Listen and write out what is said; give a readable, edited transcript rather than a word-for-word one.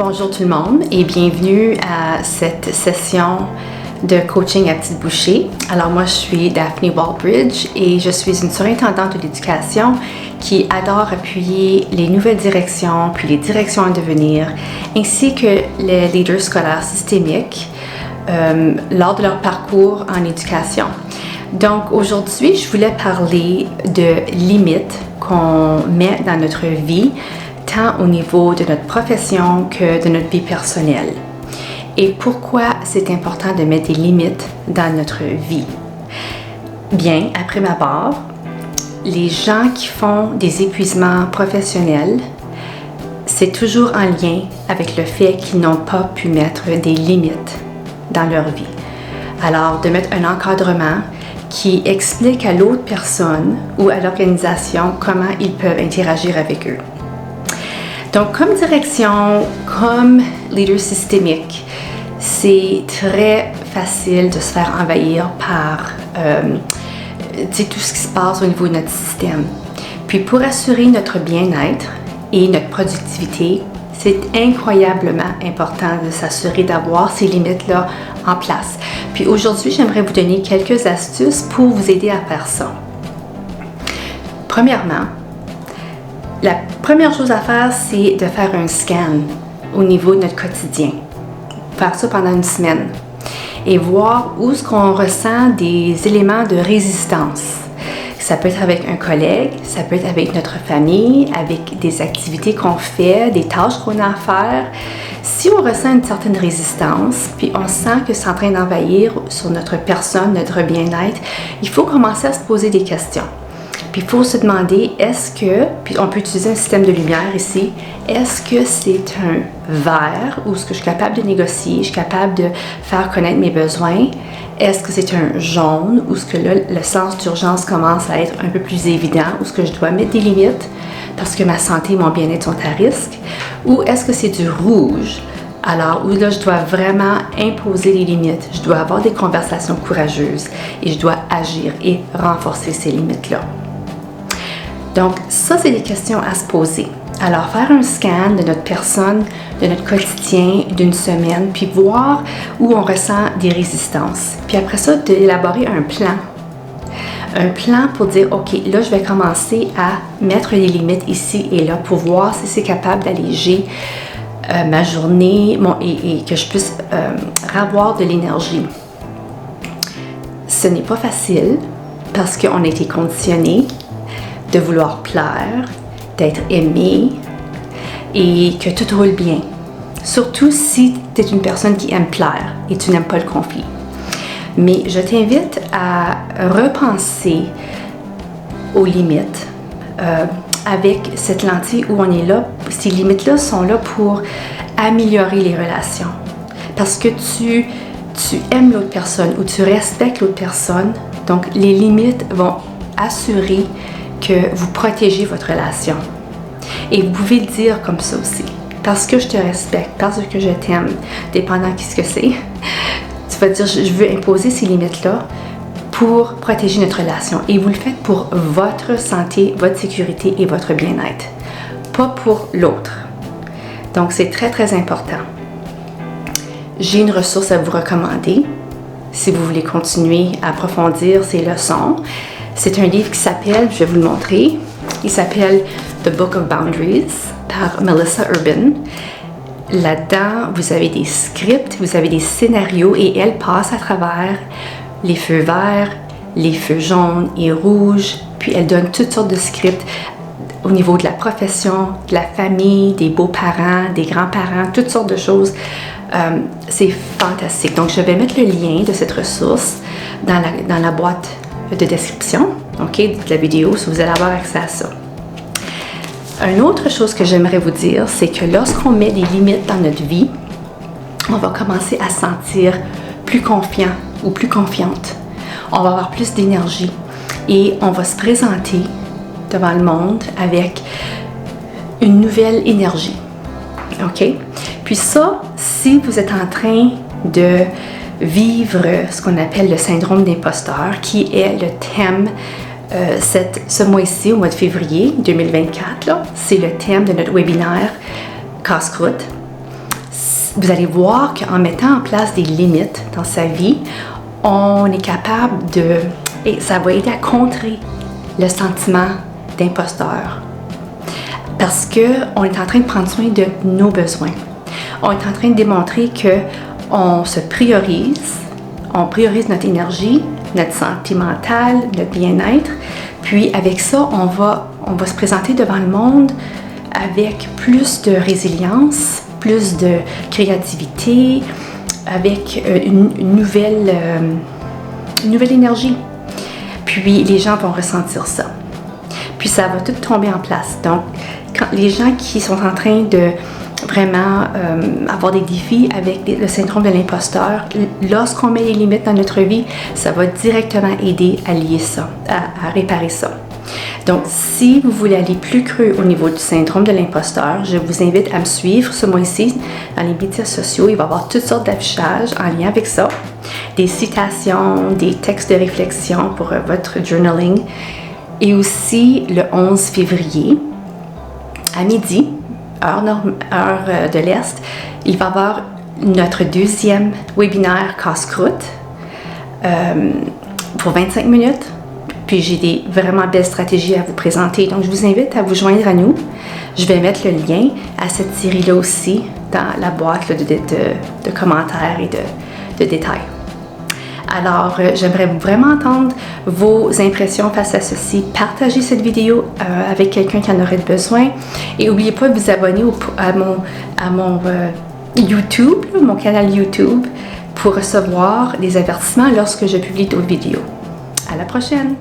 Bonjour tout le monde et bienvenue à cette session de coaching à petite bouchée. Alors moi je suis Daphne Walbridge et je suis une surintendante de l'éducation qui adore appuyer les nouvelles directions puis les directions à devenir ainsi que les leaders scolaires systémiques lors de leur parcours en éducation. Donc aujourd'hui je voulais parler de limites qu'on met dans notre vie tant au niveau de notre profession que de notre vie personnelle. Et pourquoi c'est important de mettre des limites dans notre vie? Bien, après ma barre, les gens qui font des épuisements professionnels, c'est toujours en lien avec le fait qu'ils n'ont pas pu mettre des limites dans leur vie. Alors, de mettre un encadrement qui explique à l'autre personne ou à l'organisation comment ils peuvent interagir avec eux. Donc, comme direction, comme leader systémique, c'est très facile de se faire envahir par tout ce qui se passe au niveau de notre système. Puis, pour assurer notre bien-être et notre productivité, c'est incroyablement important de s'assurer d'avoir ces limites-là en place. Puis aujourd'hui, j'aimerais vous donner quelques astuces pour vous aider à faire ça. Premièrement, la première chose à faire, c'est de faire un scan au niveau de notre quotidien. Faire ça pendant une semaine et voir où est-ce qu'on ressent des éléments de résistance. Ça peut être avec un collègue, ça peut être avec notre famille, avec des activités qu'on fait, des tâches qu'on a à faire. Si on ressent une certaine résistance, puis on sent que c'est en train d'envahir sur notre personne, notre bien-être, il faut commencer à se poser des questions. Puis il faut se demander, est-ce que, puis on peut utiliser un système de lumière ici, est-ce que c'est un vert où est-ce que je suis capable de négocier, je suis capable de faire connaître mes besoins? Est-ce que c'est un jaune où est-ce que là, le sens d'urgence commence à être un peu plus évident, où est-ce que je dois mettre des limites parce que ma santé et mon bien-être sont à risque? Ou est-ce que c'est du rouge? Alors, où là, je dois vraiment imposer les limites, je dois avoir des conversations courageuses et je dois agir et renforcer ces limites-là. Donc, ça, c'est des questions à se poser. Alors, faire un scan de notre personne, de notre quotidien d'une semaine, puis voir où on ressent des résistances. Puis après ça, d'élaborer un plan. Un plan pour dire, OK, là, je vais commencer à mettre des limites ici et là pour voir si c'est capable d'alléger ma journée et que je puisse avoir de l'énergie. Ce n'est pas facile parce qu'on a été conditionné de vouloir plaire, d'être aimé et que tout roule bien. Surtout si tu es une personne qui aime plaire et tu n'aimes pas le conflit. Mais je t'invite à repenser aux limites avec cette lentille où on est là. Ces limites-là sont là pour améliorer les relations. Parce que tu aimes l'autre personne ou tu respectes l'autre personne, donc les limites vont assurer que vous protégez votre relation. Et vous pouvez le dire comme ça aussi. Parce que je te respecte, parce que je t'aime, dépendant de ce que c'est. Tu vas dire, je veux imposer ces limites-là pour protéger notre relation. Et vous le faites pour votre santé, votre sécurité et votre bien-être. Pas pour l'autre. Donc, c'est très, très important. J'ai une ressource à vous recommander si vous voulez continuer à approfondir ces leçons. C'est un livre qui s'appelle, je vais vous le montrer, il s'appelle The Book of Boundaries par Melissa Urban. Là-dedans, vous avez des scripts, vous avez des scénarios et elle passe à travers les feux verts, les feux jaunes et rouges, puis elle donne toutes sortes de scripts au niveau de la profession, de la famille, des beaux-parents, des grands-parents, toutes sortes de choses. C'est fantastique. Donc, je vais mettre le lien de cette ressource dans la boîte de description, ok, de la vidéo, si vous allez avoir accès à ça. Une autre chose que j'aimerais vous dire, c'est que lorsqu'on met des limites dans notre vie, on va commencer à se sentir plus confiant ou plus confiante. On va avoir plus d'énergie et on va se présenter devant le monde avec une nouvelle énergie. OK? Puis ça, si vous êtes en train de vivre ce qu'on appelle le syndrome d'imposteur, qui est le thème ce mois-ci, au mois de février 2024, c'est le thème de notre webinaire Casse-croûte. vous allez voir qu'en mettant en place des limites dans sa vie, on est capable et ça va aider à contrer le sentiment d'imposteur. Parce qu'on est en train de prendre soin de nos besoins. On est en train de démontrer qu'on se priorise, on priorise notre énergie, notre santé mentale, notre bien-être. Puis avec ça, on va se présenter devant le monde avec plus de résilience, plus de créativité, avec une nouvelle énergie. Puis les gens vont ressentir ça. Puis ça va tout tomber en place. Donc, quand les gens qui sont en train de vraiment avoir des défis avec le syndrome de l'imposteur, lorsqu'on met les limites dans notre vie, ça va directement aider à lier ça, à réparer ça. Donc, si vous voulez aller plus creux au niveau du syndrome de l'imposteur, je vous invite à me suivre ce mois-ci dans les médias sociaux. Il va y avoir toutes sortes d'affichages en lien avec ça, des citations, des textes de réflexion pour votre journaling. Et aussi, le 11 février, à midi, heure de l'Est, il va y avoir notre deuxième webinaire casse-croûte pour 25 minutes. Puis j'ai des vraiment belles stratégies à vous présenter. Donc, je vous invite à vous joindre à nous. Je vais mettre le lien à cette série-là aussi dans la boîte là, de commentaires et de détails. Alors, j'aimerais vraiment entendre vos impressions face à ceci. Partagez cette vidéo avec quelqu'un qui en aurait besoin. Et n'oubliez pas de vous abonner à mon YouTube, mon canal YouTube, pour recevoir des avertissements lorsque je publie d'autres vidéos. À la prochaine!